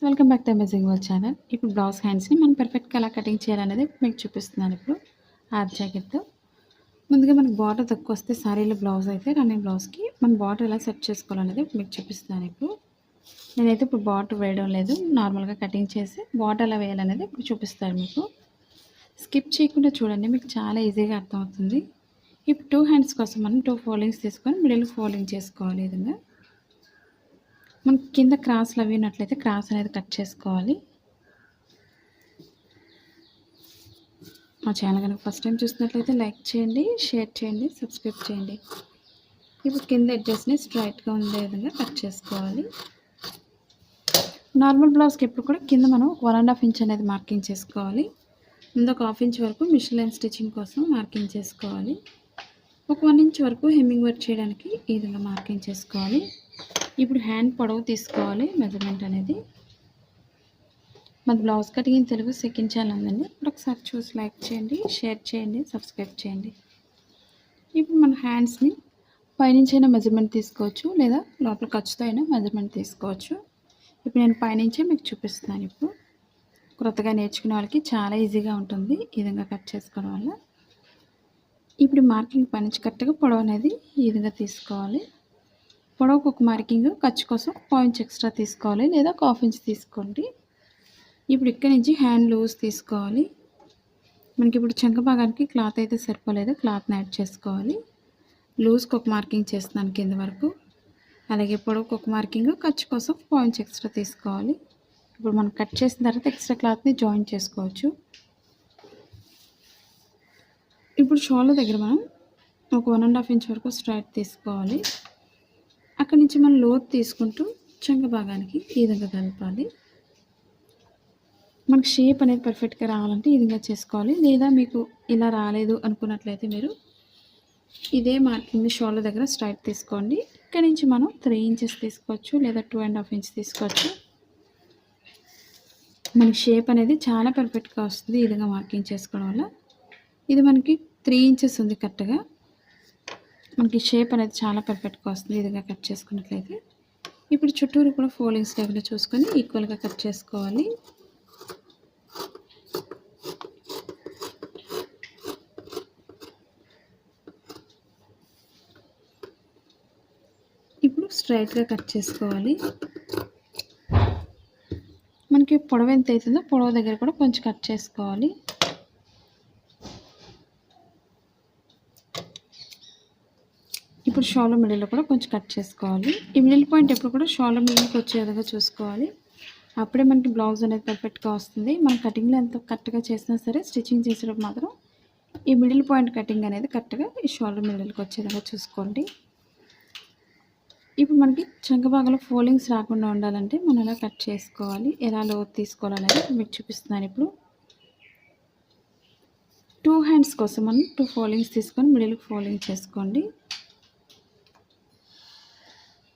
Welcome back to amazing world channel. ఇప్పుడు blouse హ్యాండ్స్ని మనం పర్ఫెక్ట్గా ఎలా కటింగ్ చేయాలనేది మీకు చూపిస్తున్నాను. ఇప్పుడు హాఫ్ జాకెట్తో ముందుగా మనకు బార్డర్ తక్కువ వస్తే సారీలో బ్లౌజ్ అయితే రన్నింగ్ బ్లౌజ్కి మనం బార్డర్ ఎలా సెట్ చేసుకోవాలనేది మీకు చూపిస్తున్నాను. నేనైతే ఇప్పుడు బార్డర్ వేయడం లేదు, నార్మల్గా కటింగ్ చేసి బార్డర్ ఎలా వేయాలనేది ఇప్పుడు చూపిస్తాను. మీకు స్కిప్ చేయకుండా చూడండి, మీకు చాలా ఈజీగా అర్థమవుతుంది. ఇప్పుడు 2 హ్యాండ్స్ కోసం మనం 2 ఫోల్డింగ్స్ తీసుకొని మిడిల్ ఫోల్డింగ్ చేసుకోవాలి. ఈ విధంగా మనకి కింద క్రాస్లు అవి ఉన్నట్లయితే క్రాస్ అనేది కట్ చేసుకోవాలి. మా ఛానల్ కనుక ఫస్ట్ టైం చూసినట్లయితే లైక్ చేయండి, షేర్ చేయండి, సబ్స్క్రైబ్ చేయండి. ఇప్పుడు కింద ఎడ్జెస్ని స్ట్రైట్గా ఉండే విధంగా కట్ చేసుకోవాలి. నార్మల్ బ్లౌజ్కి ఎప్పుడు కూడా కింద మనం 1.5 ఇంచ్ అనేది మార్కింగ్ చేసుకోవాలి. ముందు ఒక 1/2 ఇంచ్ వరకు మిషన్ లైన్ స్టిచ్చింగ్ కోసం మార్కింగ్ చేసుకోవాలి. ఒక 1 ఇంచ్ వరకు హెమ్మింగ్ వర్క్ చేయడానికి ఈ విధంగా మార్కింగ్ చేసుకోవాలి. ఇప్పుడు హ్యాండ్ పొడవు తీసుకోవాలి. మెజర్మెంట్ అనేది మన blouse cutting in Telugu second channel ఉందండి. ఇప్పుడు ఒకసారి చూసి లైక్ చేయండి, షేర్ చేయండి, సబ్స్క్రైబ్ చేయండి. ఇప్పుడు మన హ్యాండ్స్ని పైనుంచి అయినా మెజర్మెంట్ తీసుకోవచ్చు, లేదా లోపల ఖర్చుతో అయినా మెజర్మెంట్ తీసుకోవచ్చు. ఇప్పుడు నేను పైనుంచే మీకు చూపిస్తున్నాను. ఇప్పుడు కొత్తగా నేర్చుకునే వాళ్ళకి చాలా ఈజీగా ఉంటుంది ఈ విధంగా కట్ చేసుకోవడం వల్ల. ఇప్పుడు మార్కింగ్ పైనుంచి కరెక్ట్గా పొడవు అనేది ఈ విధంగా తీసుకోవాలి. పొడవుకు ఒక మార్కింగ్, ఖర్చు కోసం 1 ఇంచ్ ఎక్స్ట్రా తీసుకోవాలి, లేదా 1/2 ఇంచ్ తీసుకోండి. ఇప్పుడు ఇక్కడ నుంచి హ్యాండ్ లూజ్ తీసుకోవాలి. మనకి ఇప్పుడు చంక భాగానికి క్లాత్ అయితే సరిపోలేదు, క్లాత్ని యాడ్ చేసుకోవాలి. లూజ్కి ఒక మార్కింగ్ చేస్తున్నాను కింద వరకు, అలాగే పొడవుకు ఒక మార్కింగ్, ఖర్చు కోసం 1 ఇంచ్ ఎక్స్ట్రా తీసుకోవాలి. ఇప్పుడు మనం కట్ చేసిన తర్వాత ఎక్స్ట్రా క్లాత్ని జాయిన్ చేసుకోవచ్చు. ఇప్పుడు షోల్డర్ దగ్గర మనం ఒక 1.5 ఇంచ్ వరకు స్ట్రైట్ తీసుకోవాలి. అక్కడి నుంచి మనం లోతు తీసుకుంటూ చంక భాగానికి ఈ విధంగా కలపాలి. మనకు షేప్ అనేది పర్ఫెక్ట్గా రావాలంటే ఈ విధంగా చేసుకోవాలి. లేదా మీకు ఇలా రాలేదు అనుకున్నట్లయితే మీరు ఇదే మార్కింగ్ని షోల్డర్ దగ్గర స్ట్రైట్ తీసుకోండి. ఇక్కడి నుంచి మనం 3 ఇంచెస్ తీసుకోవచ్చు, లేదా 2.5 ఇంచ్ తీసుకోవచ్చు. మనకి షేప్ అనేది చాలా పర్ఫెక్ట్గా వస్తుంది ఈ విధంగా మార్కింగ్ చేసుకోవడం వల్ల. ఇది మనకి 3 ఇంచెస్ ఉంది కరెక్ట్గా. మనకి షేప్ అనేది చాలా పర్ఫెక్ట్గా వస్తుంది ఈ విధంగా కట్ చేసుకున్నట్లయితే. ఇప్పుడు చుట్టూరు కూడా ఫోల్డింగ్స్ లేకుండా చూసుకొని ఈక్వల్గా కట్ చేసుకోవాలి. ఇప్పుడు స్ట్రైట్గా కట్ చేసుకోవాలి. మనకి పొడవు ఎంత అవుతుందో పొడవు దగ్గర కూడా కొంచెం కట్ చేసుకోవాలి. ఇప్పుడు షోల్డర్ మిడిల్లో కూడా కొంచెం కట్ చేసుకోవాలి. ఈ మిడిల్ పాయింట్ ఎప్పుడు కూడా షోల్డర్ మిడిల్కి వచ్చే విధంగా చూసుకోవాలి. అప్పుడే మనకి బ్లౌజ్ అనేది పర్ఫెక్ట్గా వస్తుంది. మనం కటింగ్లో ఎంత కరెక్ట్గా చేసినా సరే స్టిచ్చింగ్ చేసేటప్పుడు మాత్రం ఈ మిడిల్ పాయింట్ కటింగ్ అనేది కరెక్ట్గా ఈ షోల్డర్ మిడిల్కి వచ్చే విధంగా చూసుకోండి. ఇప్పుడు మనకి చంక భాగంలో ఫోల్డింగ్స్ రాకుండా ఉండాలంటే మనం ఎలా కట్ చేసుకోవాలి, ఎలా లోతు తీసుకోవాలనేది మీకు చూపిస్తున్నాను. ఇప్పుడు 2 హ్యాండ్స్ కోసం మనం 2 ఫోల్డింగ్స్ తీసుకొని మిడిల్కి ఫోల్డింగ్ చేసుకోండి.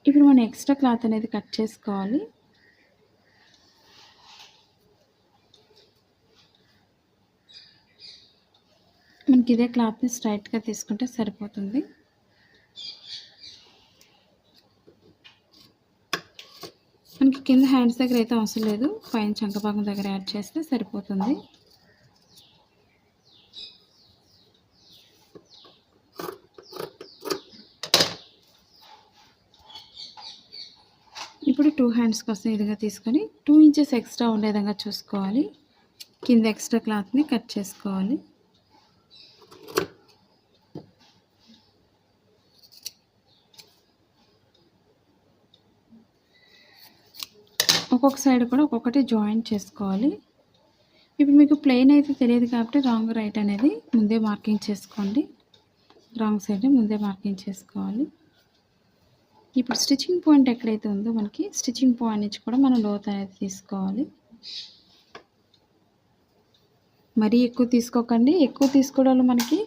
ఇప్పుడు మనం ఎక్స్ట్రా క్లాత్ అనేది కట్ చేసుకోవాలి. మనకి ఇదే క్లాత్ని స్ట్రైట్గా తీసుకుంటే సరిపోతుంది. మనకి కింద హ్యాండ్స్ దగ్గర అయితే అవసరం లేదు, పైన చంక భాగం దగ్గర యాడ్ చేస్తే సరిపోతుంది. ఇప్పుడు 2 హ్యాండ్స్ కోసం ఈ విధంగా తీసుకొని 2 ఇంచెస్ ఎక్స్ట్రా ఉండే విధంగా చూసుకోవాలి. కింద ఎక్స్ట్రా క్లాత్ని కట్ చేసుకోవాలి. ఒక్కొక్క సైడ్ కూడా ఒక్కొక్కటి జాయింట్ చేసుకోవాలి. ఇప్పుడు మీకు ప్లెయిన్ అయితే తెలియదు కాబట్టి రాంగ్ రైట్ అనేది ముందే మార్కింగ్ చేసుకోండి. రాంగ్ సైడ్ ముందే మార్కింగ్ చేసుకోవాలి. ఇప్పుడు స్టిచ్చింగ్ పాయింట్ ఎక్కడైతే ఉందో మనకి స్టిచ్చింగ్ పాయింట్ నుంచి కూడా మనం లోతు అనేది తీసుకోవాలి. మరీ ఎక్కువ తీసుకోకండి, ఎక్కువ తీసుకోవడం వల్ల మనకి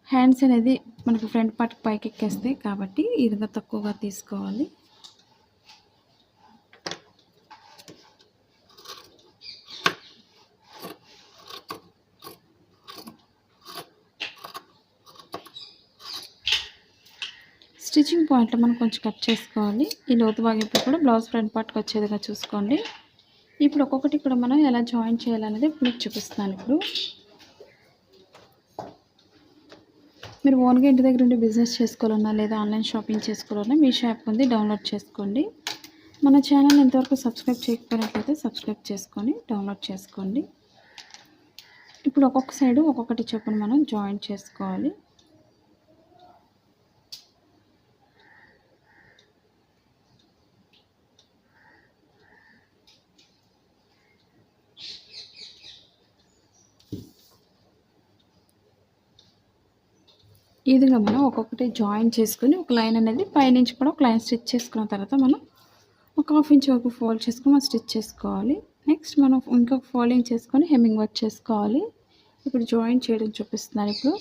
హ్యాండ్స్ అనేది మనకి ఫ్రంట్ పార్ట్ పైకి ఎక్కేస్తాయి కాబట్టి ఈ విధంగా తక్కువగా తీసుకోవాలి. స్టిచ్చింగ్ పాయింట్లో మనం కొంచెం కట్ చేసుకోవాలి. ఈ లోతు భాగం కూడా బ్లౌజ్ ఫ్రంట్ పార్ట్కి వచ్చే విధంగా చూసుకోండి. ఇప్పుడు ఒక్కొక్కటి కూడా మనం ఎలా జాయిన్ చేయాలనేది మీకు చూపిస్తాను. ఇప్పుడు మీరు ఓన్గా ఇంటి దగ్గర ఉండి బిజినెస్ చేసుకోవాలన్నా లేదా ఆన్లైన్ షాపింగ్ చేసుకోవాలన్నా మీషో యాప్ ఉంది, డౌన్లోడ్ చేసుకోండి. మన ఛానల్ ఇంతవరకు సబ్స్క్రైబ్ చేయకపోయినట్లయితే సబ్స్క్రైబ్ చేసుకొని డౌన్లోడ్ చేసుకోండి. ఇప్పుడు ఒక్కొక్క సైడు ఒక్కొక్కటి చొప్పున మనం జాయిన్ చేసుకోవాలి. ఈ విధంగా మనం ఒక్కొక్కటి జాయిన్ చేసుకొని ఒక లైన్ అనేది పైనుంచి కూడా ఒక లైన్ స్టిచ్ చేసుకున్న తర్వాత మనం ఒక హాఫ్ ఇంచ్ వరకు ఫోల్డ్ చేసుకొని మనం స్టిచ్ చేసుకోవాలి. నెక్స్ట్ మనం ఇంకొక ఫోల్డింగ్ చేసుకొని హెమ్మింగ్ వర్క్ చేసుకోవాలి. ఇప్పుడు జాయిన్ చేయడం చూపిస్తున్నాను. ఇప్పుడు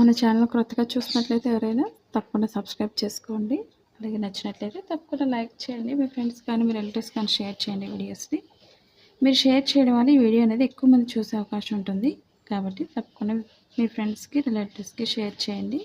మన ఛానల్ కొత్తగా చూసినట్లయితే ఎవరైనా తప్పకుండా సబ్స్క్రైబ్ చేసుకోండి. అలాగే నచ్చినట్లయితే తప్పకుండా లైక్ చేయండి. మీ ఫ్రెండ్స్ కానీ మీ రిలేటివ్స్ కానీ షేర్ చేయండి వీడియోస్ని. మీరు షేర్ చేయడం వల్ల ఈ వీడియో అనేది ఎక్కువ మంది చూసే అవకాశం ఉంటుంది. కాబట్టి తప్పకుండా మీ ఫ్రెండ్స్కి రిలేటివ్స్కి షేర్ చేయండి.